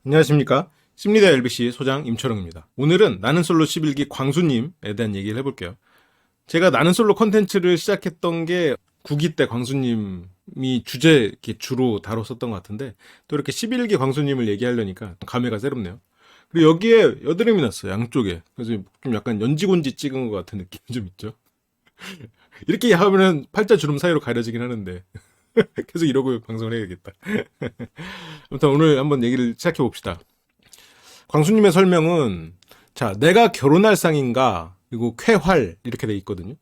안녕하십니까. 심리대 LBC 소장 임철웅입니다. 오늘은 나는 솔로 11기 광수님에 대한 얘기를 해볼게요. 제가 나는 솔로 컨텐츠를 시작했던 게 9기 때 광수님이 주제 이렇게 주로 다뤘었던 것 같은데 또 이렇게 11기 광수님을 얘기하려니까 감회가 새롭네요. 그리고 여기에 여드름이 났어요, 양쪽에. 그래서 좀 약간 연지곤지 찍은 것 같은 느낌이 좀 있죠. 이렇게 하면은 팔자 주름 사이로 가려지긴 하는데 계속 이러고 방송을 해야겠다. 아무튼 오늘 한번 얘기를 시작해 봅시다. 광수님의 설명은 자, 내가 결혼할 상인가 그리고 쾌활 이렇게 돼 있거든요.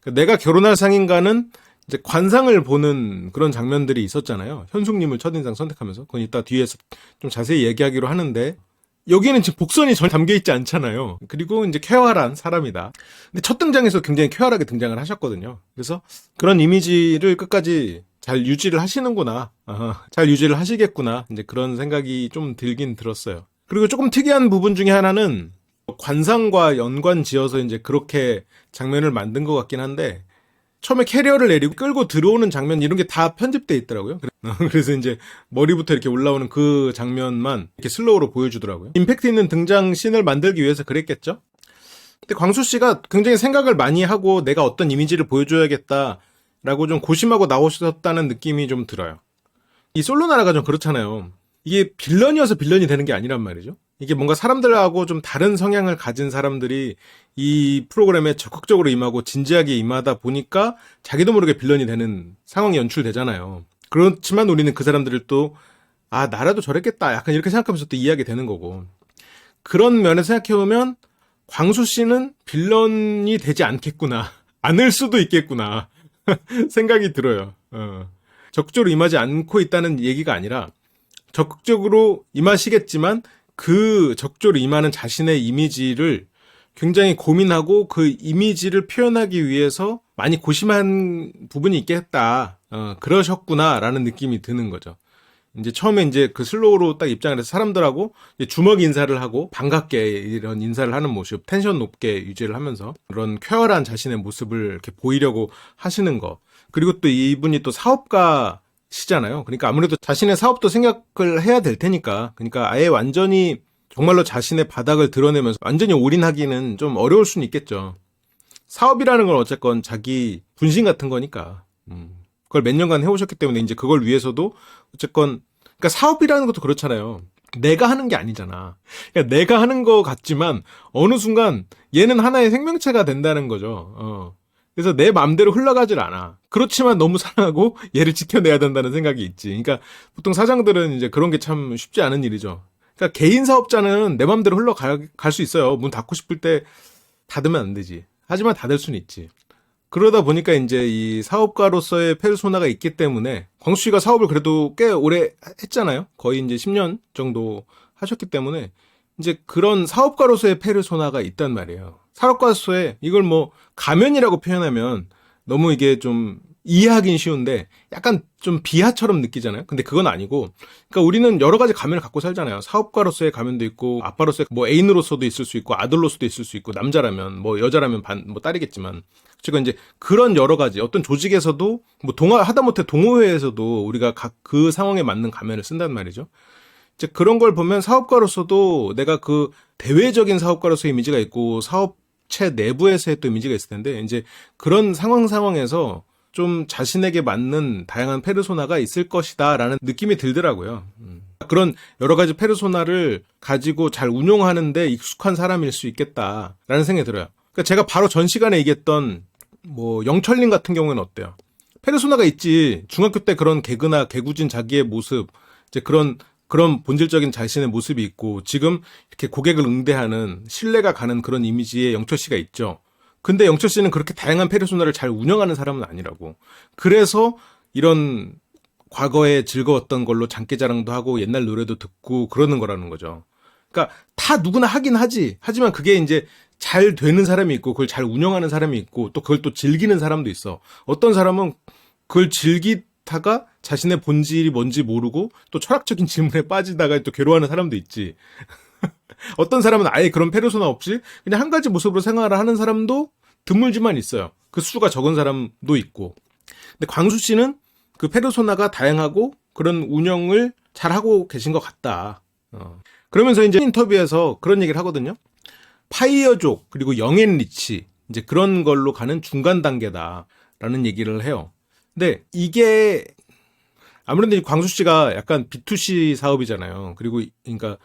그러니까 내가 결혼할 상인가는 이제 관상을 보는 그런 장면들이 있었잖아요. 현숙님을 첫인상 선택하면서. 그건 이따 뒤에서 좀 자세히 얘기하기로 하는데 여기에는 지금 복선이 전혀 담겨 있지 않잖아요. 그리고 이제 쾌활한 사람이다. 근데 첫 등장에서 굉장히 쾌활하게 등장을 하셨거든요. 그래서 그런 이미지를 끝까지 잘 유지를 하시는구나. 잘 유지를 하시겠구나. 이제 그런 생각이 좀 들긴 들었어요. 그리고 조금 특이한 부분 중에 하나는 관상과 연관 지어서 이제 그렇게 장면을 만든 것 같긴 한데 처음에 캐리어를 내리고 끌고 들어오는 장면 이런 게 다 편집돼 있더라고요. 그래서 이제 머리부터 이렇게 올라오는 그 장면만 이렇게 슬로우로 보여주더라고요. 임팩트 있는 등장 씬을 만들기 위해서 그랬겠죠? 근데 광수 씨가 굉장히 생각을 많이 하고 내가 어떤 이미지를 보여줘야겠다라고 좀 고심하고 나오셨다는 느낌이 좀 들어요. 이 솔로나라가 좀 그렇잖아요. 이게 빌런이어서 빌런이 되는 게 아니란 말이죠. 이게 뭔가 사람들하고 좀 다른 성향을 가진 사람들이 이 프로그램에 적극적으로 임하고 진지하게 임하다 보니까 자기도 모르게 빌런이 되는 상황이 연출되잖아요. 그렇지만 우리는 그 사람들을 또 나라도 저랬겠다 약간 이렇게 생각하면서 또 이해하게 되는 거고, 그런 면에서 생각해보면 광수 씨는 빌런이 되지 않겠구나, 않을 수도 있겠구나 생각이 들어요. 적극적으로 임하지 않고 있다는 얘기가 아니라 적극적으로 임하시겠지만 그 적극적으로 임하는 자신의 이미지를 굉장히 고민하고 그 이미지를 표현하기 위해서 많이 고심한 부분이 있겠다. 그러셨구나라는 느낌이 드는 거죠. 이제 처음에 이제 그 슬로우로 딱 입장을 해서 사람들하고 이제 주먹 인사를 하고 반갑게 이런 인사를 하는 모습, 텐션 높게 유지를 하면서 그런 쾌활한 자신의 모습을 이렇게 보이려고 하시는 거. 그리고 또 이분이 또 사업가시잖아요. 그러니까 아무래도 자신의 사업도 생각을 해야 될 테니까. 그러니까 아예 완전히 정말로 자신의 바닥을 드러내면서 완전히 올인하기는 좀 어려울 수는 있겠죠. 사업이라는 건 어쨌건 자기 분신 같은 거니까. 그걸 몇 년간 해오셨기 때문에 이제 그걸 위해서도 어쨌건, 그러니까 사업이라는 것도 그렇잖아요. 내가 하는 게 아니잖아. 그러니까 내가 하는 거 같지만 어느 순간 얘는 하나의 생명체가 된다는 거죠. 그래서 내 마음대로 흘러가질 않아. 그렇지만 너무 사랑하고 얘를 지켜내야 된다는 생각이 있지. 그러니까 보통 사장들은 이제 그런 게 참 쉽지 않은 일이죠. 그러니까 개인 사업자는 내 마음대로 흘러갈 수 있어요. 문 닫고 싶을 때 닫으면 안 되지. 하지만 닫을 수는 있지. 그러다 보니까 이제 이 사업가로서의 페르소나가 있기 때문에 광수 씨가 사업을 그래도 꽤 오래 했잖아요. 거의 이제 10년 정도 하셨기 때문에 이제 그런 사업가로서의 페르소나가 있단 말이에요. 사업가로서의 이걸 뭐 가면이라고 표현하면 너무 이게 좀 이해하긴 쉬운데 약간 좀 비하처럼 느끼잖아요. 근데 그건 아니고, 그러니까 우리는 여러 가지 가면을 갖고 살잖아요. 사업가로서의 가면도 있고, 아빠로서의 뭐 애인으로서도 있을 수 있고, 아들로서도 있을 수 있고, 남자라면 뭐 여자라면 뭐 딸이겠지만, 지금 이제 그런 여러 가지 어떤 조직에서도 뭐 하다못해 동호회에서도 우리가 각 그 상황에 맞는 가면을 쓴단 말이죠. 이제 그런 걸 보면 사업가로서도 내가 그 대외적인 사업가로서의 이미지가 있고 사업체 내부에서의 또 이미지가 있을 텐데, 이제 그런 상황에서 좀 자신에게 맞는 다양한 페르소나가 있을 것이다 라는 느낌이 들더라고요. 그런 여러 가지 페르소나를 가지고 잘 운용하는데 익숙한 사람일 수 있겠다라는 생각이 들어요. 그러니까 제가 바로 전 시간에 얘기했던 뭐 영철님 같은 경우에는 어때요? 페르소나가 있지. 중학교 때 그런 개그나 개구진 자기의 모습, 이제 그런 본질적인 자신의 모습이 있고, 지금 이렇게 고객을 응대하는 신뢰가 가는 그런 이미지의 영철 씨가 있죠. 근데 영철 씨는 그렇게 다양한 페르소나를 잘 운영하는 사람은 아니라고. 그래서 이런 과거에 즐거웠던 걸로 장기자랑도 하고 옛날 노래도 듣고 그러는 거라는 거죠. 그러니까 다 누구나 하긴 하지. 하지만 그게 이제 잘 되는 사람이 있고 그걸 잘 운영하는 사람이 있고 또 그걸 또 즐기는 사람도 있어. 어떤 사람은 그걸 즐기다가 자신의 본질이 뭔지 모르고 또 철학적인 질문에 빠지다가 또 괴로워하는 사람도 있지. 어떤 사람은 아예 그런 페르소나 없이 그냥 한 가지 모습으로 생활을 하는 사람도 드물지만 있어요. 그 수가 적은 사람도 있고. 근데 광수 씨는 그 페르소나가 다양하고 그런 운영을 잘 하고 계신 것 같다. 그러면서 이제 인터뷰에서 그런 얘기를 하거든요. 파이어족 그리고 영앤 리치 이제 그런 걸로 가는 중간 단계다라는 얘기를 해요. 근데 이게 아무래도 광수 씨가 약간 B2C 사업이잖아요. 그리고 그러니까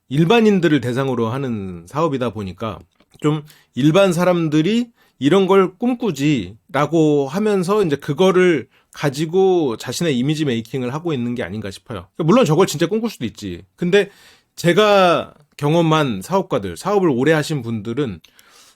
일반인들을 대상으로 하는 사업이다 보니까 좀 일반 사람들이 이런 걸 꿈꾸지라고 하면서 이제 그거를 가지고 자신의 이미지 메이킹을 하고 있는 게 아닌가 싶어요. 물론 저걸 진짜 꿈꿀 수도 있지. 근데 제가 경험한 사업가들, 사업을 오래 하신 분들은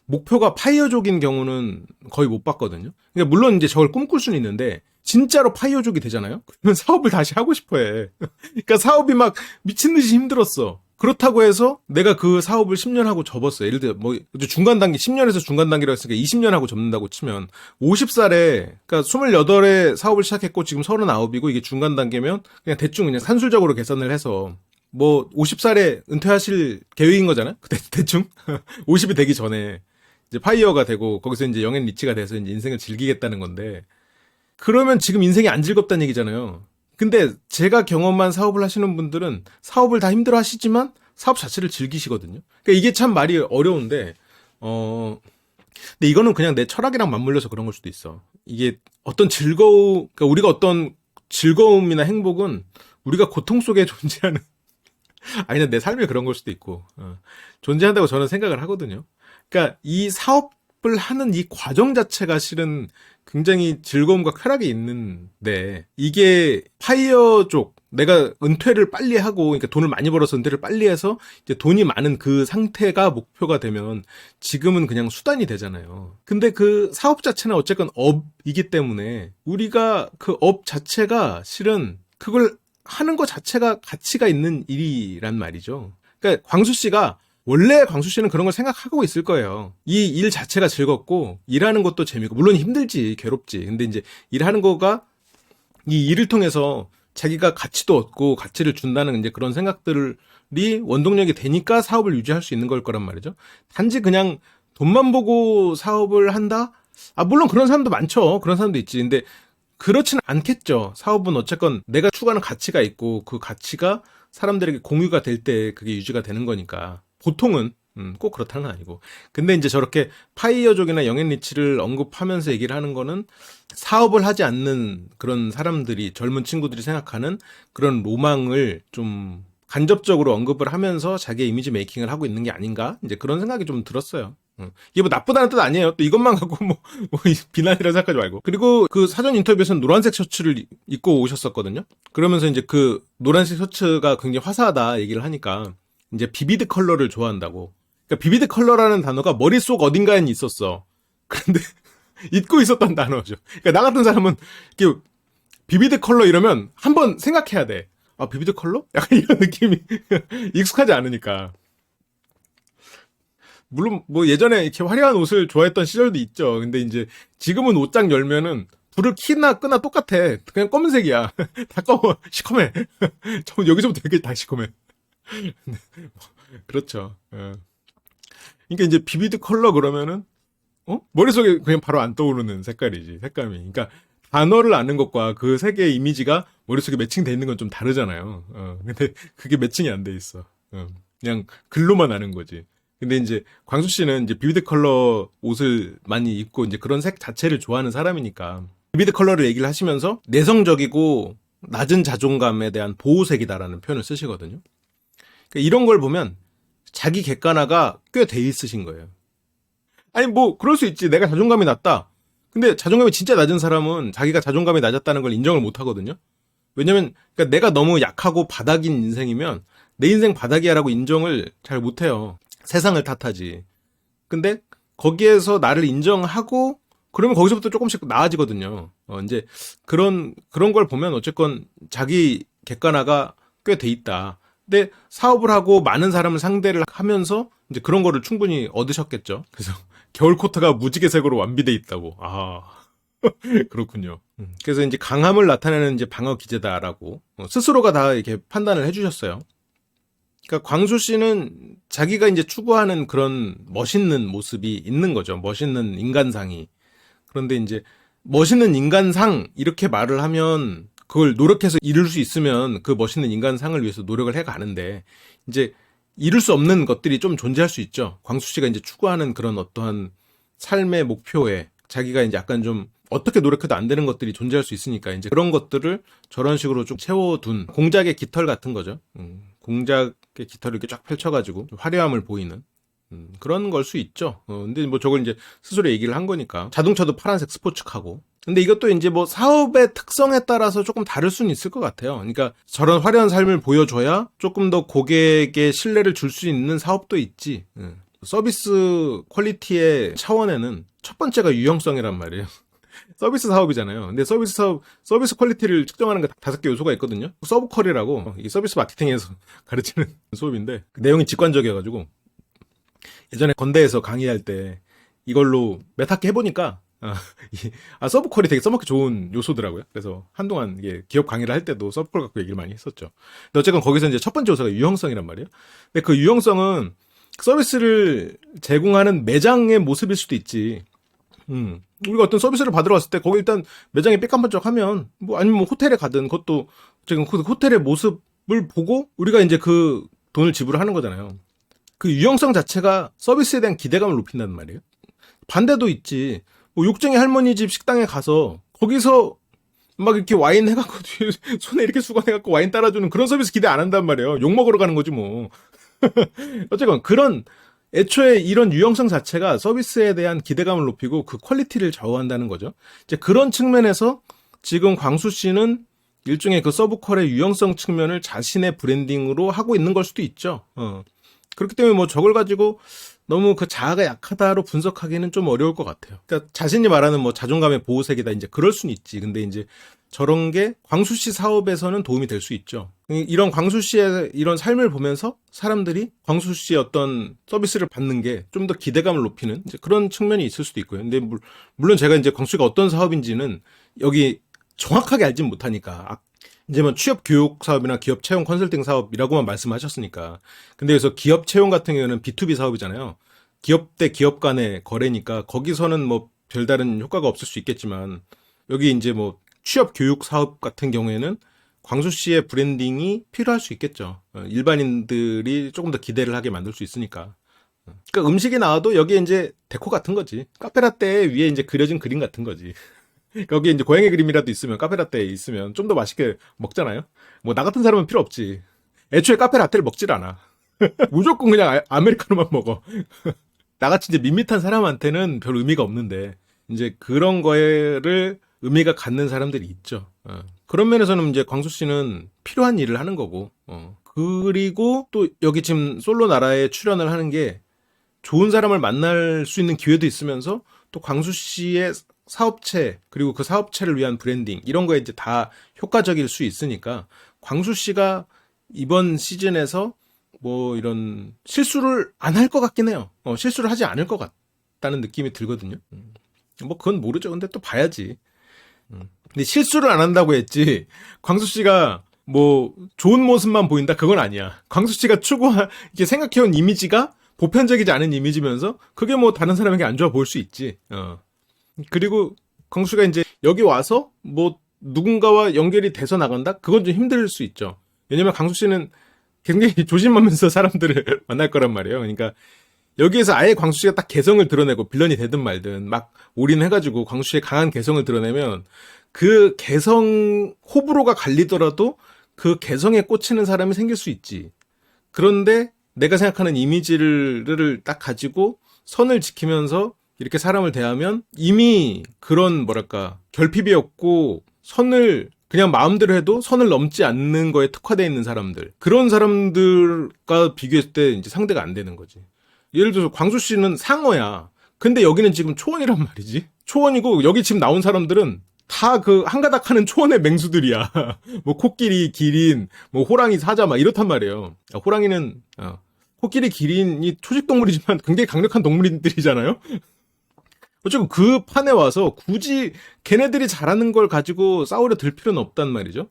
목표가 파이어족인 경우는 거의 못 봤거든요. 그러니까 물론 이제 저걸 꿈꿀 수는 있는데 진짜로 파이어족이 되잖아요. 그러면 사업을 다시 하고 싶어해. 그러니까 사업이 막 미친 듯이 힘들었어. 그렇다고 해서 내가 그 사업을 10년 하고 접었어. 예를 들어 뭐 중간 단계 10년에서 중간 단계라고 했으니까 20년 하고 접는다고 치면 50살에 그러니까 28에 사업을 시작했고 지금 39이고 이게 중간 단계면 그냥 대충 그냥 산술적으로 계산을 해서 뭐 50살에 은퇴하실 계획인 거잖아요. 대충 50이 되기 전에 이제 파이어가 되고 거기서 이제 영앤 리치가 돼서 이제 인생을 즐기겠다는 건데 그러면 지금 인생이 안 즐겁다는 얘기잖아요. 근데 제가 경험한 사업을 하시는 분들은 사업을 다 힘들어 하시지만 사업 자체를 즐기시거든요. 그러니까 이게 참 말이 어려운데, 근데 이거는 그냥 내 철학이랑 맞물려서 그런 걸 수도 있어. 이게 어떤 그러니까 우리가 어떤 즐거움이나 행복은 우리가 고통 속에 존재하는, 아니, 내 삶이 그런 걸 수도 있고, 존재한다고 저는 생각을 하거든요. 그러니까 이 사업을 하는 이 과정 자체가 실은 굉장히 즐거움과 쾌락이 있는데 이게 파이어족 내가 은퇴를 빨리 하고 그러니까 돈을 많이 벌어서 은퇴를 빨리 해서 이제 돈이 많은 그 상태가 목표가 되면 지금은 그냥 수단이 되잖아요. 근데 그 사업 자체는 어쨌건 업이기 때문에 우리가 그 업 자체가 실은 그걸 하는 것 자체가 가치가 있는 일이란 말이죠. 그러니까 광수 씨가 원래 광수 씨는 그런 걸 생각하고 있을 거예요. 이 일 자체가 즐겁고 일하는 것도 재미고 물론 힘들지 괴롭지. 근데 이제 일하는 거가 이 일을 통해서 자기가 가치도 얻고 가치를 준다는 이제 그런 생각들이 원동력이 되니까 사업을 유지할 수 있는 걸 거란 말이죠. 단지 그냥 돈만 보고 사업을 한다? 아 물론 그런 사람도 많죠. 그런 사람도 있지. 근데 그렇지는 않겠죠. 사업은 어쨌건 내가 추구하는 가치가 있고 그 가치가 사람들에게 공유가 될 때 그게 유지가 되는 거니까. 보통은 꼭 그렇다는 건 아니고. 근데 이제 저렇게 파이어족이나 영앤 리치를 언급하면서 얘기를 하는 거는 사업을 하지 않는 그런 사람들이 젊은 친구들이 생각하는 그런 로망을 좀 간접적으로 언급을 하면서 자기의 이미지 메이킹을 하고 있는 게 아닌가? 이제 그런 생각이 좀 들었어요. 이게 뭐 나쁘다는 뜻 아니에요. 또 이것만 갖고 뭐 비난이라 생각하지 말고. 그리고 그 사전 인터뷰에서는 노란색 셔츠를 입고 오셨었거든요. 그러면서 이제 그 노란색 셔츠가 굉장히 화사하다 얘기를 하니까 이제 비비드 컬러를 좋아한다고. 그러니까 비비드 컬러라는 단어가 머릿속 어딘가엔 있었어. 그런데 잊고 있었던 단어죠. 그러니까 나 같은 사람은 이렇게 비비드 컬러 이러면 한번 생각해야 돼. 아, 비비드 컬러? 약간 이런 느낌이 익숙하지 않으니까. 물론 뭐 예전에 이렇게 화려한 옷을 좋아했던 시절도 있죠. 근데 이제 지금은 옷장 열면은 불을 켜나 끄나 똑같아. 그냥 검은색이야. 다 검어. 시커매. 여기서부터 여기까지 다 시커매. 그렇죠. 그러니까 이제 비비드 컬러 그러면은 머릿속에 그냥 바로 안 떠오르는 색깔이지. 색감이. 그러니까 단어를 아는 것과 그 색의 이미지가 머릿속에 매칭돼 있는 건 좀 다르잖아요. 근데 그게 매칭이 안 돼 있어. 그냥 글로만 아는 거지. 근데 이제 광수 씨는 이제 비비드 컬러 옷을 많이 입고 이제 그런 색 자체를 좋아하는 사람이니까 비비드 컬러를 얘기를 하시면서 내성적이고 낮은 자존감에 대한 보호색이다라는 표현을 쓰시거든요. 그러니까 이런 걸 보면 자기 객관화가 꽤 돼 있으신 거예요. 아니 뭐 그럴 수 있지. 내가 자존감이 낮다. 근데 자존감이 진짜 낮은 사람은 자기가 자존감이 낮았다는 걸 인정을 못 하거든요. 왜냐면 그러니까 내가 너무 약하고 바닥인 인생이면 내 인생 바닥이야라고 인정을 잘 못 해요. 세상을 탓하지. 근데 거기에서 나를 인정하고 그러면 거기서부터 조금씩 나아지거든요. 이제 그런 걸 보면 어쨌건 자기 객관화가 꽤 돼 있다. 근데 사업을 하고 많은 사람을 상대를 하면서 이제 그런 거를 충분히 얻으셨겠죠. 그래서 겨울 코트가 무지개색으로 완비돼 있다고. 아, 그렇군요. 그래서 이제 강함을 나타내는 이제 방어 기제다라고 스스로가 다 이렇게 판단을 해주셨어요. 그러니까 광수 씨는 자기가 이제 추구하는 그런 멋있는 모습이 있는 거죠. 멋있는 인간상이. 그런데 이제 멋있는 인간상 이렇게 말을 하면 그걸 노력해서 이룰 수 있으면 그 멋있는 인간상을 위해서 노력을 해 가는데, 이제 이룰 수 없는 것들이 좀 존재할 수 있죠. 광수 씨가 이제 추구하는 그런 어떠한 삶의 목표에 자기가 이제 약간 좀 어떻게 노력해도 안 되는 것들이 존재할 수 있으니까 이제 그런 것들을 저런 식으로 좀 채워둔 공작의 깃털 같은 거죠. 공작의 깃털을 이렇게 쫙 펼쳐가지고 좀 화려함을 보이는 그런 걸 수 있죠. 근데 뭐 저걸 이제 스스로 얘기를 한 거니까. 자동차도 파란색 스포츠카고. 근데 이것도 이제 뭐 사업의 특성에 따라서 조금 다를 수는 있을 것 같아요. 그러니까 저런 화려한 삶을 보여줘야 조금 더 고객의 신뢰를 줄 수 있는 사업도 있지. 서비스 퀄리티의 차원에는 첫 번째가 유형성이란 말이에요. 서비스 사업이잖아요. 근데 서비스 퀄리티를 측정하는 게 5개 요소가 있거든요. 서브퀄이라고, 이 서비스 마케팅에서 가르치는 수업인데, 그 내용이 직관적이어가지고, 예전에 건대에서 강의할 때 이걸로 몇 학기 해보니까, 서브퀄이 되게 써먹기 좋은 요소더라고요. 그래서 한동안 이게 기업 강의를 할 때도 서브퀄 갖고 얘기를 많이 했었죠. 근데 어쨌건 거기서 이제 첫 번째 요소가 유형성이란 말이에요. 근데 그 유형성은 서비스를 제공하는 매장의 모습일 수도 있지. 우리가 어떤 서비스를 받으러 갔을 때 거기 일단 매장이 삐까번쩍하면 뭐 아니면 뭐 호텔에 가든 그것도 지금 그 호텔의 모습을 보고 우리가 이제 그 돈을 지불하는 거잖아요. 그 유형성 자체가 서비스에 대한 기대감을 높인다는 말이에요. 반대도 있지. 뭐 욕쟁이 할머니 집 식당에 가서 거기서 막 이렇게 와인 해갖고 손에 이렇게 수건해갖고 와인 따라주는 그런 서비스 기대 안 한단 말이에요. 욕 먹으러 가는 거지 뭐. 어쨌건 그런 애초에 이런 유형성 자체가 서비스에 대한 기대감을 높이고 그 퀄리티를 좌우한다는 거죠. 이제 그런 측면에서 지금 광수 씨는 일종의 그 서브컬의 유형성 측면을 자신의 브랜딩으로 하고 있는 걸 수도 있죠. 그렇기 때문에 뭐 저걸 가지고 너무 그 자아가 약하다로 분석하기는 좀 어려울 것 같아요. 그러니까 자신이 말하는 뭐 자존감의 보호색이다 이제 그럴 수는 있지. 근데 이제 저런 게 광수 씨 사업에서는 도움이 될 수 있죠. 이런 광수 씨의 이런 삶을 보면서 사람들이 광수 씨의 어떤 서비스를 받는 게 좀 더 기대감을 높이는 이제 그런 측면이 있을 수도 있고요. 근데 물론 제가 이제 광수 씨가 어떤 사업인지는 여기 정확하게 알진 못하니까 이제 뭐 취업 교육 사업이나 기업 채용 컨설팅 사업이라고만 말씀하셨으니까. 근데 그래서 기업 채용 같은 경우는 B2B 사업이잖아요. 기업 대 기업 간의 거래니까 거기서는 뭐 별다른 효과가 없을 수 있겠지만 여기 이제 뭐 취업 교육 사업 같은 경우에는 광수 씨의 브랜딩이 필요할 수 있겠죠. 일반인들이 조금 더 기대를 하게 만들 수 있으니까. 그러니까 음식이 나와도 여기에 이제 데코 같은 거지. 카페라떼 위에 이제 그려진 그림 같은 거지. 거기에 이제 고양이 그림이라도 있으면 카페라떼 있으면 좀 더 맛있게 먹잖아요. 뭐 나 같은 사람은 필요 없지. 애초에 카페라떼를 먹질 않아. 무조건 그냥 아메리카노만 먹어. 나같이 이제 밋밋한 사람한테는 별 의미가 없는데 이제 그런 거를 의미가 갖는 사람들이 있죠. 그런 면에서는 이제 광수 씨는 필요한 일을 하는 거고. 그리고 또 여기 지금 솔로 나라에 출연을 하는 게 좋은 사람을 만날 수 있는 기회도 있으면서 또 광수 씨의 사업체 그리고 그 사업체를 위한 브랜딩 이런 거에 이제 다 효과적일 수 있으니까 광수 씨가 이번 시즌에서 뭐 이런 실수를 안 할 것 같긴 해요. 실수를 하지 않을 것 같다는 느낌이 들거든요. 뭐 그건 모르죠. 근데 또 봐야지. 근데 실수를 안 한다고 했지 광수 씨가 뭐 좋은 모습만 보인다 그건 아니야. 광수 씨가 이게 생각해온 이미지가 보편적이지 않은 이미지면서 그게 뭐 다른 사람에게 안 좋아 보일 수 있지. 그리고 광수가 이제 여기 와서 뭐 누군가와 연결이 돼서 나간다? 그건 좀 힘들 수 있죠. 왜냐면 광수 씨는 굉장히 조심하면서 사람들을 만날 거란 말이에요. 그러니까 여기에서 아예 광수 씨가 딱 개성을 드러내고 빌런이 되든 말든 막 올인해가지고 광수 씨의 강한 개성을 드러내면 그 개성 호불호가 갈리더라도 그 개성에 꽂히는 사람이 생길 수 있지. 그런데 내가 생각하는 이미지를 딱 가지고 선을 지키면서 이렇게 사람을 대하면 이미 그런 뭐랄까 결핍이 없고 선을 그냥 마음대로 해도 선을 넘지 않는 거에 특화되어 있는 사람들 그런 사람들과 비교했을 때 이제 상대가 안 되는 거지. 예를 들어서 광수 씨는 상어야. 근데 여기는 지금 초원이란 말이지. 초원이고 여기 지금 나온 사람들은 다 그 한가닥 하는 초원의 맹수들이야. 뭐 코끼리, 기린, 뭐 호랑이, 사자 막 이렇단 말이에요. 호랑이는 코끼리, 기린이 초식 동물이지만 굉장히 강력한 동물들이잖아요. 어쨌든 그 판에 와서 굳이 걔네들이 잘하는 걸 가지고 싸우려 들 필요는 없단 말이죠.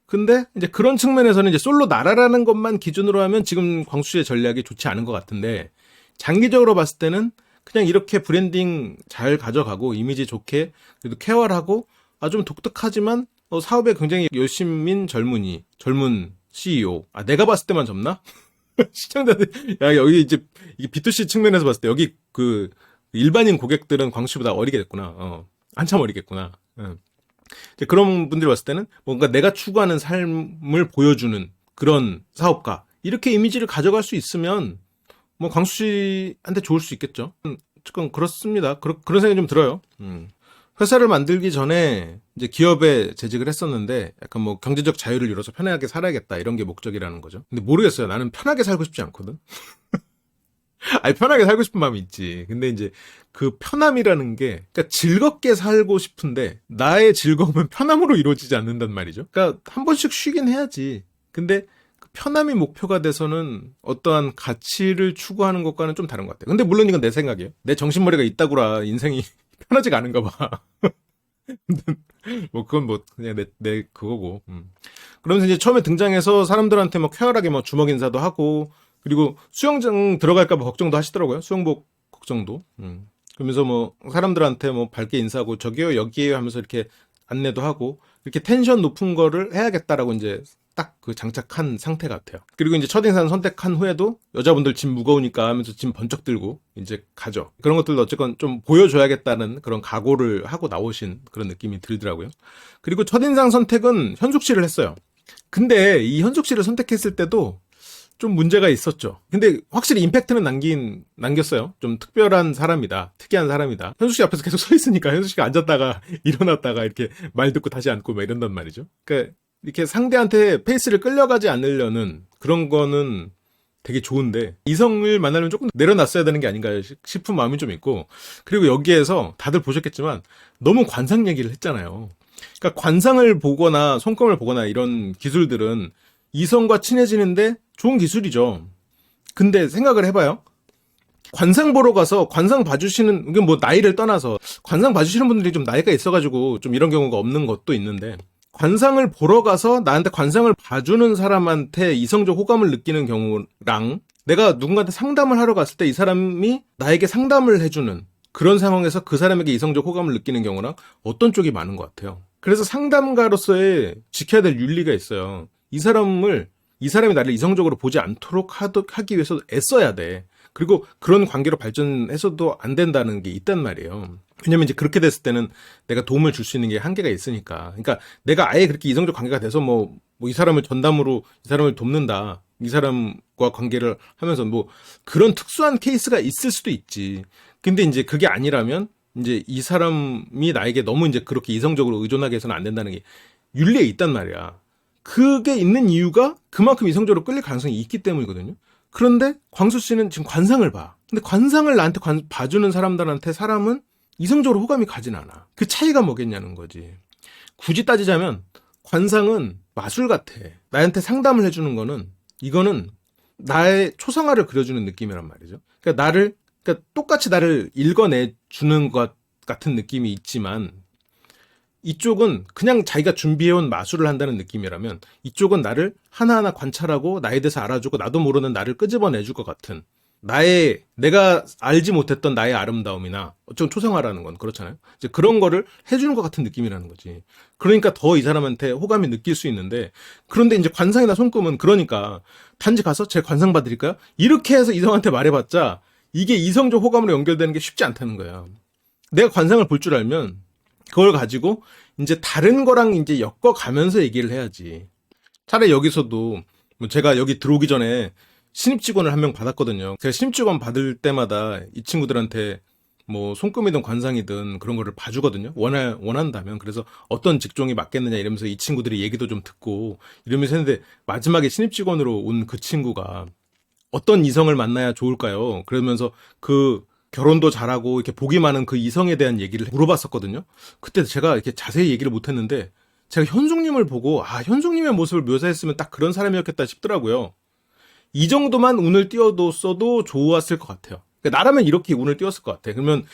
근데 이제 그런 측면에서는 이제 솔로 나라라는 것만 기준으로 하면 지금 광수 씨의 전략이 좋지 않은 것 같은데 장기적으로 봤을 때는 그냥 이렇게 브랜딩 잘 가져가고 이미지 좋게 그래도 케어를 하고 좀 독특하지만 사업에 굉장히 열심인 젊은 CEO. 아, 내가 봤을 때만 젊나? 시청자들, 야, 여기 이제, 이게 B2C 측면에서 봤을 때, 여기 일반인 고객들은 광수씨보다 어리게 됐구나. 한참 어리겠구나. 이제 그런 분들이 봤을 때는 뭔가 내가 추구하는 삶을 보여주는 그런 사업가. 이렇게 이미지를 가져갈 수 있으면, 뭐, 광수씨한테 좋을 수 있겠죠. 조금 그렇습니다. 그런 생각이 좀 들어요. 회사를 만들기 전에 이제 기업에 재직을 했었는데 약간 뭐 경제적 자유를 이뤄서 편하게 살아야겠다 이런 게 목적이라는 거죠. 근데 모르겠어요. 나는 편하게 살고 싶지 않거든. 아니 편하게 살고 싶은 마음이 있지. 근데 이제 그 편함이라는 게 그러니까 즐겁게 살고 싶은데 나의 즐거움은 편함으로 이루어지지 않는단 말이죠. 그러니까 한 번씩 쉬긴 해야지. 근데 그 편함이 목표가 돼서는 어떠한 가치를 추구하는 것과는 좀 다른 것 같아요. 근데 물론 이건 내 생각이에요. 내 정신머리가 있다고라 인생이 편하지가 않은가 봐. 뭐 그건 뭐 그냥 내 그거고. 그러면서 이제 처음에 등장해서 사람들한테 뭐 쾌활하게 뭐 주먹 인사도 하고 그리고 수영장 들어갈까 봐 걱정도 하시더라고요. 수영복 걱정도. 그러면서 뭐 사람들한테 뭐 밝게 인사하고 저기요 여기에요 하면서 이렇게 안내도 하고 이렇게 텐션 높은 거를 해야겠다라고 이제 딱 그 장착한 상태 같아요. 그리고 이제 첫인상 선택한 후에도 여자분들 짐 무거우니까 하면서 짐 번쩍 들고 이제 가죠. 그런 것들도 어쨌건 좀 보여줘야겠다는 그런 각오를 하고 나오신 그런 느낌이 들더라고요. 그리고 첫인상 선택은 현숙 씨를 했어요. 근데 이 현숙 씨를 선택했을 때도 좀 문제가 있었죠. 근데 확실히 임팩트는 남겼어요. 좀 특별한 사람이다. 특이한 사람이다. 현숙 씨 앞에서 계속 서 있으니까 현숙 씨가 앉았다가 일어났다가 이렇게 말 듣고 다시 앉고 막 이런단 말이죠. 그러니까 이렇게 상대한테 페이스를 끌려가지 않으려는 그런 거는 되게 좋은데 이성을 만나려면 조금 내려놨어야 되는 게 아닌가 싶은 마음이 좀 있고 그리고 여기에서 다들 보셨겠지만 너무 관상 얘기를 했잖아요. 그러니까 관상을 보거나 손금을 보거나 이런 기술들은 이성과 친해지는데 좋은 기술이죠. 근데 생각을 해봐요. 관상 보러 가서 관상 봐주시는 이게 뭐 나이를 떠나서 관상 봐주시는 분들이 좀 나이가 있어가지고 좀 이런 경우가 없는 것도 있는데 관상을 보러 가서 나한테 관상을 봐주는 사람한테 이성적 호감을 느끼는 경우랑 내가 누군가한테 상담을 하러 갔을 때 이 사람이 나에게 상담을 해주는 그런 상황에서 그 사람에게 이성적 호감을 느끼는 경우랑 어떤 쪽이 많은 것 같아요. 그래서 상담가로서의 지켜야 될 윤리가 있어요. 이 사람이 나를 이성적으로 보지 않도록 하기 위해서 애써야 돼. 그리고 그런 관계로 발전해서도 안 된다는 게 있단 말이에요. 왜냐면 이제 그렇게 됐을 때는 내가 도움을 줄 수 있는 게 한계가 있으니까. 그러니까 내가 아예 그렇게 이성적 관계가 돼서 뭐 이 사람을 전담으로 이 사람을 돕는다. 이 사람과 관계를 하면서 뭐 그런 특수한 케이스가 있을 수도 있지. 근데 이제 그게 아니라면 이제 이 사람이 나에게 너무 이제 그렇게 이성적으로 의존하게 해서는 안 된다는 게 윤리에 있단 말이야. 그게 있는 이유가 그만큼 이성적으로 끌릴 가능성이 있기 때문이거든요. 그런데 광수 씨는 지금 관상을 봐. 근데 관상을 나한테 봐주는 사람은 이성적으로 호감이 가진 않아. 그 차이가 뭐겠냐는 거지. 굳이 따지자면 관상은 마술 같아. 나한테 상담을 해주는 거는 이거는 나의 초상화를 그려주는 느낌이란 말이죠. 그러니까 똑같이 나를 읽어내주는 것 같은 느낌이 있지만 이쪽은 그냥 자기가 준비해온 마술을 한다는 느낌이라면 이쪽은 나를 하나하나 관찰하고 나에 대해서 알아주고 나도 모르는 나를 끄집어내줄 것 같은 내가 알지 못했던 나의 아름다움이나 어쩌면 초상화라는 건 그렇잖아요. 이제 그런 거를 해주는 것 같은 느낌이라는 거지. 그러니까 더 이 사람한테 호감이 느낄 수 있는데 그런데 이제 관상이나 손금은 그러니까 단지 가서 제 관상 봐드릴까요? 이렇게 해서 이성한테 말해봤자 이게 이성적 호감으로 연결되는 게 쉽지 않다는 거야. 내가 관상을 볼 줄 알면 그걸 가지고 이제 다른 거랑 이제 엮어가면서 얘기를 해야지. 차라리 여기서도 뭐 제가 여기 들어오기 전에 신입 직원을 한 명 받았거든요. 제가 신입 직원 받을 때마다 이 친구들한테 뭐 손금이든 관상이든 그런 거를 봐주거든요. 원한다면. 그래서 어떤 직종이 맞겠느냐 이러면서 이 친구들이 얘기도 좀 듣고 이러면서 했는데 마지막에 신입 직원으로 온 그 친구가 어떤 이성을 만나야 좋을까요? 그러면서 그 결혼도 잘하고 이렇게 복이 많은 그 이성에 대한 얘기를 물어봤었거든요. 그때 제가 이렇게 자세히 얘기를 못했는데 제가 현숙님을 보고 현숙님의 모습을 묘사했으면 딱 그런 사람이었겠다 싶더라고요. 이 정도만 운을 띄워뒀어도 좋았을 것 같아요. 그러니까 나라면 이렇게 운을 띄웠을 것 같아. 그러면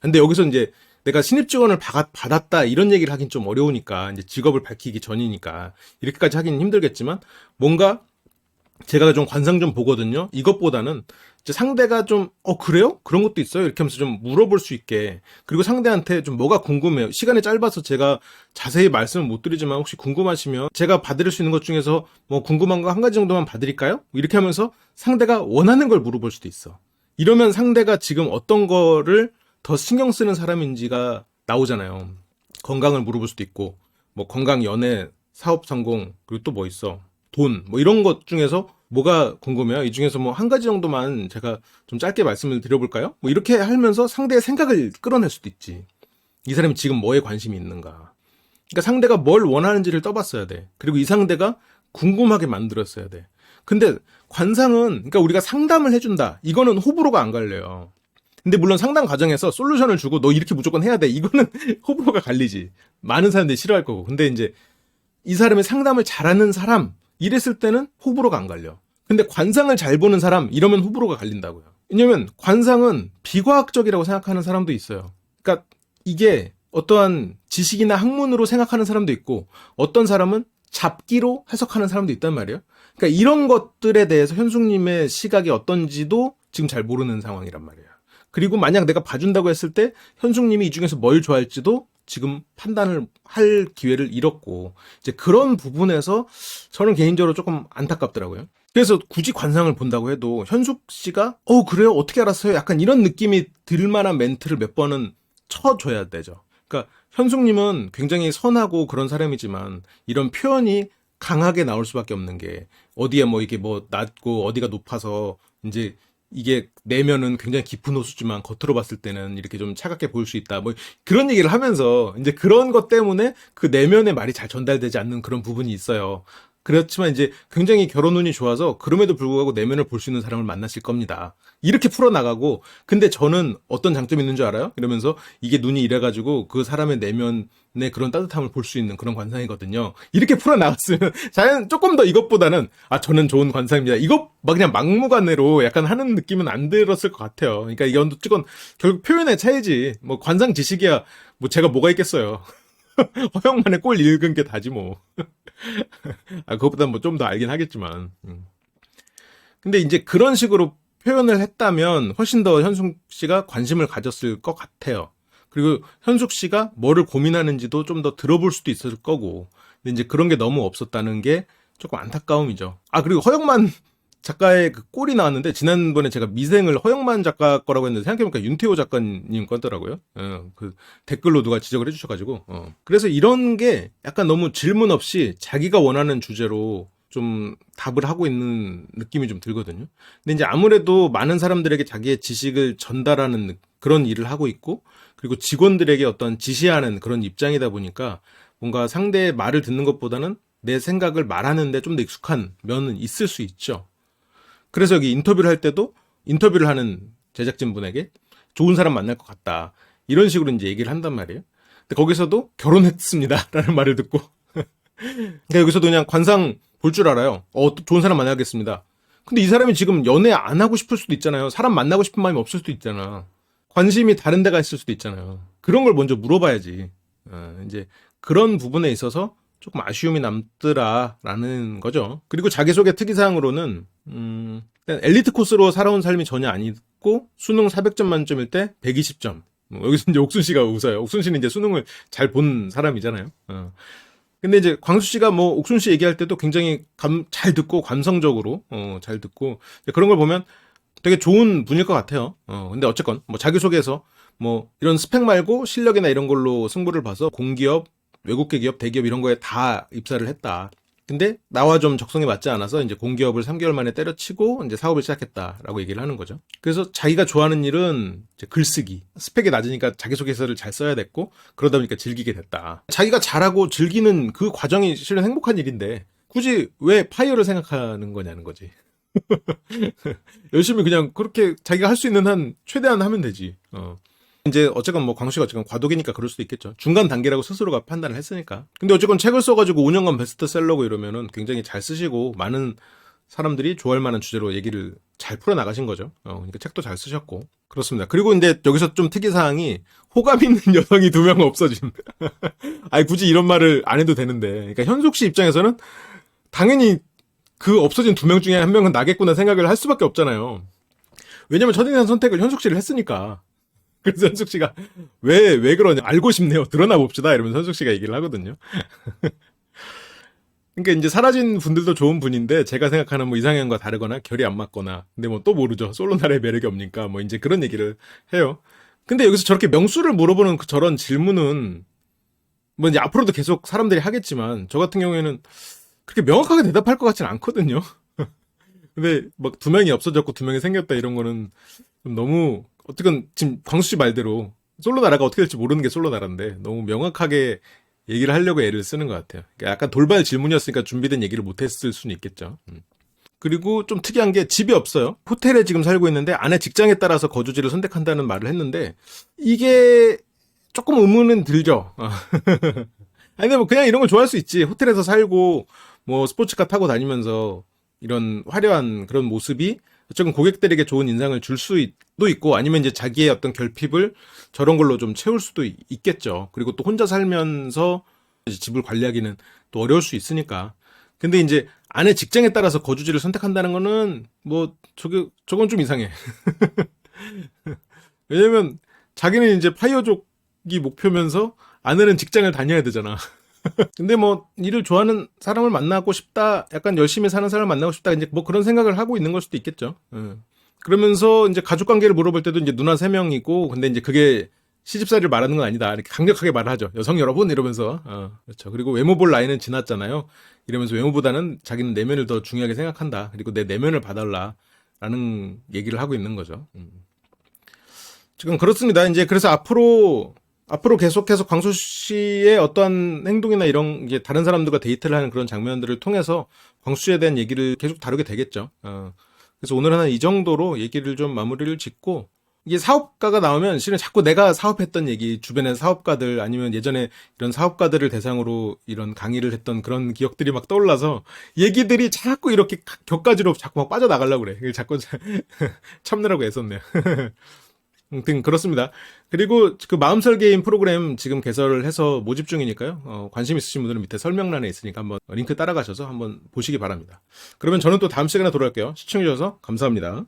근데 여기서 이제 내가 신입 직원을 받았다 이런 얘기를 하긴 좀 어려우니까 이제 직업을 밝히기 전이니까 이렇게까지 하긴 힘들겠지만 뭔가 제가 좀 관상 좀 보거든요. 이것보다는 이제 상대가 좀, 그래요? 그런 것도 있어요? 이렇게 하면서 좀 물어볼 수 있게. 그리고 상대한테 좀 뭐가 궁금해요. 시간이 짧아서 제가 자세히 말씀을 못 드리지만 혹시 궁금하시면 제가 봐드릴 수 있는 것 중에서 뭐 궁금한 거 한 가지 정도만 봐드릴까요? 이렇게 하면서 상대가 원하는 걸 물어볼 수도 있어. 이러면 상대가 지금 어떤 거를 더 신경 쓰는 사람인지가 나오잖아요. 건강을 물어볼 수도 있고, 뭐 건강, 연애, 사업 성공, 그리고 또 뭐 있어? 돈, 뭐 이런 것 중에서 뭐가 궁금해요? 이 중에서 뭐 한 가지 정도만 제가 좀 짧게 말씀을 드려볼까요? 뭐 이렇게 하면서 상대의 생각을 끌어낼 수도 있지. 이 사람이 지금 뭐에 관심이 있는가. 그러니까 상대가 뭘 원하는지를 떠봤어야 돼. 그리고 이 상대가 궁금하게 만들었어야 돼. 근데 관상은, 그러니까 우리가 상담을 해준다. 이거는 호불호가 안 갈려요. 근데 물론 상담 과정에서 솔루션을 주고 너 이렇게 무조건 해야 돼. 이거는 호불호가 갈리지. 많은 사람들이 싫어할 거고. 근데 이제 이 사람이 상담을 잘하는 사람, 이랬을 때는 호불호가 안 갈려. 근데 관상을 잘 보는 사람, 이러면 호불호가 갈린다고요. 왜냐면 관상은 비과학적이라고 생각하는 사람도 있어요. 그러니까 이게 어떠한 지식이나 학문으로 생각하는 사람도 있고, 어떤 사람은 잡기로 해석하는 사람도 있단 말이에요. 그러니까 이런 것들에 대해서 현숙님의 시각이 어떤지도 지금 잘 모르는 상황이란 말이에요. 그리고 만약 내가 봐준다고 했을 때 현숙님이 이 중에서 뭘 좋아할지도 지금 판단을 할 기회를 잃었고, 이제 그런 부분에서 저는 개인적으로 조금 안타깝더라고요. 그래서 굳이 관상을 본다고 해도 현숙 씨가 그래요? 어떻게 알았어요? 약간 이런 느낌이 들 만한 멘트를 몇 번은 쳐줘야 되죠. 그러니까 현숙님은 굉장히 선하고 그런 사람이지만 이런 표현이 강하게 나올 수밖에 없는 게, 어디에 뭐 이게 뭐 낮고 어디가 높아서 이제 이게 내면은 굉장히 깊은 호수지만 겉으로 봤을 때는 이렇게 좀 차갑게 보일 수 있다. 뭐 그런 얘기를 하면서 이제 그런 것 때문에 그 내면의 말이 잘 전달되지 않는 그런 부분이 있어요. 그렇지만 이제 굉장히 결혼 운이 좋아서 그럼에도 불구하고 내면을 볼 수 있는 사람을 만나실 겁니다. 이렇게 풀어나가고, 근데 저는 어떤 장점이 있는 줄 알아요? 이러면서 이게 눈이 이래가지고 그 사람의 내면의 그런 따뜻함을 볼 수 있는 그런 관상이거든요. 이렇게 풀어나갔으면 자연 조금 더 이것보다는 저는 좋은 관상입니다. 이거 막 그냥 막무가내로 약간 하는 느낌은 안 들었을 것 같아요. 그러니까 이건 결국 표현의 차이지. 뭐 관상 지식이야 뭐 제가 뭐가 있겠어요. 허영만의 꼴 읽은 게 다지 뭐. 그것보다 뭐 좀 더 알긴 하겠지만. 근데 이제 그런 식으로 표현을 했다면 훨씬 더 현숙 씨가 관심을 가졌을 것 같아요. 그리고 현숙 씨가 뭐를 고민하는지도 좀 더 들어볼 수도 있을 거고. 근데 이제 그런 게 너무 없었다는 게 조금 안타까움이죠. 그리고 허영만 작가의 그 꼴이 나왔는데, 지난번에 제가 미생을 허영만 작가 거라고 했는데 생각해보니까 윤태호 작가님 거더라고요. 그 댓글로 누가 지적을 해주셔가지고. 그래서 이런 게 약간 너무 질문 없이 자기가 원하는 주제로 좀 답을 하고 있는 느낌이 좀 들거든요. 근데 이제 아무래도 많은 사람들에게 자기의 지식을 전달하는 그런 일을 하고 있고, 그리고 직원들에게 어떤 지시하는 그런 입장이다 보니까 뭔가 상대의 말을 듣는 것보다는 내 생각을 말하는데 좀 더 익숙한 면은 있을 수 있죠. 그래서 여기 인터뷰를 할 때도 인터뷰를 하는 제작진분에게 좋은 사람 만날 것 같다, 이런 식으로 이제 얘기를 한단 말이에요. 근데 거기서도 결혼했습니다 라는 말을 듣고 그러니까 여기서도 그냥 관상 볼 줄 알아요. 좋은 사람 만나겠습니다. 근데 이 사람이 지금 연애 안 하고 싶을 수도 있잖아요. 사람 만나고 싶은 마음이 없을 수도 있잖아. 관심이 다른 데가 있을 수도 있잖아요. 그런 걸 먼저 물어봐야지. 이제 그런 부분에 있어서 조금 아쉬움이 남더라라는 거죠. 그리고 자기소개 특이사항으로는 엘리트 코스로 살아온 삶이 전혀 아니고 수능 400점 만점일 때 120점. 여기서 이제 옥순 씨가 웃어요. 옥순 씨는 이제 수능을 잘 본 사람이잖아요. 근데 이제 광수 씨가 뭐 옥순 씨 얘기할 때도 굉장히 잘 듣고 감성적으로 잘 듣고, 그런 걸 보면 되게 좋은 분일 것 같아요. 근데 어쨌건 뭐 자기소개에서 뭐 이런 스펙 말고 실력이나 이런 걸로 승부를 봐서 공기업, 외국계 기업, 대기업 이런 거에 다 입사를 했다. 근데 나와 좀 적성에 맞지 않아서 이제 공기업을 3개월 만에 때려치고 이제 사업을 시작했다라고 얘기를 하는 거죠. 그래서 자기가 좋아하는 일은 이제 글쓰기. 스펙이 낮으니까 자기소개서를 잘 써야 됐고, 그러다 보니까 즐기게 됐다. 자기가 잘하고 즐기는 그 과정이 실은 행복한 일인데 굳이 왜 파이어를 생각하는 거냐는 거지. 열심히 그냥 그렇게 자기가 할 수 있는 한 최대한 하면 되지. 이제 어쨌건 뭐 광수가 지금 과도기니까 그럴 수도 있겠죠. 중간 단계라고 스스로가 판단을 했으니까. 근데 어쨌건 책을 써가지고 5년간 베스트셀러고 이러면은 굉장히 잘 쓰시고 많은 사람들이 좋아할 만한 주제로 얘기를 잘 풀어나가신 거죠. 그러니까 책도 잘 쓰셨고. 그렇습니다. 그리고 이제 여기서 좀 특이사항이 호감 있는 여성이 2명 없어짐. 굳이 이런 말을 안 해도 되는데. 그러니까 현숙 씨 입장에서는 당연히 그 없어진 두 명 중에 한 명은 나겠구나 생각을 할 수밖에 없잖아요. 왜냐면 첫인상 선택을 현숙 씨를 했으니까. 그래서 현숙 씨가 왜 그러냐 알고 싶네요. 드러나 봅시다. 이러면서 현숙 씨가 얘기를 하거든요. 그러니까 이제 사라진 분들도 좋은 분인데 제가 생각하는 뭐 이상형과 다르거나 결이 안 맞거나 근데 뭐 또 모르죠. 솔로 나라의 매력이 없니까 뭐 이제 그런 얘기를 해요. 근데 여기서 저렇게 명수를 물어보는 저런 질문은 뭐 이제 앞으로도 계속 사람들이 하겠지만 저 같은 경우에는 그렇게 명확하게 대답할 것 같지는 않거든요. 근데 막 두 명이 없어졌고 두 명이 생겼다 이런 거는 좀 너무 어떻게 지금 광수 씨 말대로 솔로 나라가 어떻게 될지 모르는 게 솔로 나라인데 너무 명확하게 얘기를 하려고 애를 쓰는 것 같아요. 그러니까 약간 돌발 질문이었으니까 준비된 얘기를 못했을 수는 있겠죠. 그리고 좀 특이한 게 집이 없어요. 호텔에 지금 살고 있는데 아내 직장에 따라서 거주지를 선택한다는 말을 했는데 이게 조금 의문은 들죠. 아니 근데 뭐 그냥 이런 걸 좋아할 수 있지. 호텔에서 살고 뭐 스포츠카 타고 다니면서 이런 화려한 그런 모습이 어쨌든 고객들에게 좋은 인상을 줄 수도 있고 아니면 이제 자기의 어떤 결핍을 저런 걸로 좀 채울 수도 있겠죠. 그리고 또 혼자 살면서 이제 집을 관리하기는 또 어려울 수 있으니까. 근데 이제 아내 직장에 따라서 거주지를 선택한다는 거는 뭐 저건 좀 이상해. 왜냐면 자기는 이제 파이어족이 목표면서 아내는 직장을 다녀야 되잖아. 근데 뭐 일을 좋아하는 사람을 만나고 싶다, 약간 열심히 사는 사람을 만나고 싶다, 이제 뭐 그런 생각을 하고 있는 걸 수도 있겠죠. 그러면서 이제 가족 관계를 물어볼 때도 이제 누나 3명이고, 근데 이제 그게 시집살이를 말하는 건 아니다. 이렇게 강력하게 말을 하죠. 여성 여러분 이러면서. 그렇죠. 그리고 외모 볼 나이는 지났잖아요. 이러면서 외모보다는 자기는 내면을 더 중요하게 생각한다. 그리고 내 내면을 봐달라라는 얘기를 하고 있는 거죠. 지금 그렇습니다. 이제 그래서 앞으로 계속해서 광수 씨의 어떠한 행동이나 이런 게 다른 사람들과 데이트를 하는 그런 장면들을 통해서 광수 씨에 대한 얘기를 계속 다루게 되겠죠. 그래서 오늘은 한 이 정도로 얘기를 좀 마무리를 짓고 이게 사업가가 나오면 실은 자꾸 내가 사업했던 얘기, 주변의 사업가들 아니면 예전에 이런 사업가들을 대상으로 이런 강의를 했던 그런 기억들이 막 떠올라서 얘기들이 자꾸 이렇게 격가지로 자꾸 막 빠져나가려고 그래. 자꾸 참느라고 애썼네요. 아무튼 그렇습니다. 그리고 그 마음설 게임 프로그램 지금 개설을 해서 모집 중이니까요. 관심 있으신 분들은 밑에 설명란에 있으니까 한번 링크 따라가셔서 한번 보시기 바랍니다. 그러면 저는 또 다음 시간에 돌아올게요. 시청해주셔서 감사합니다.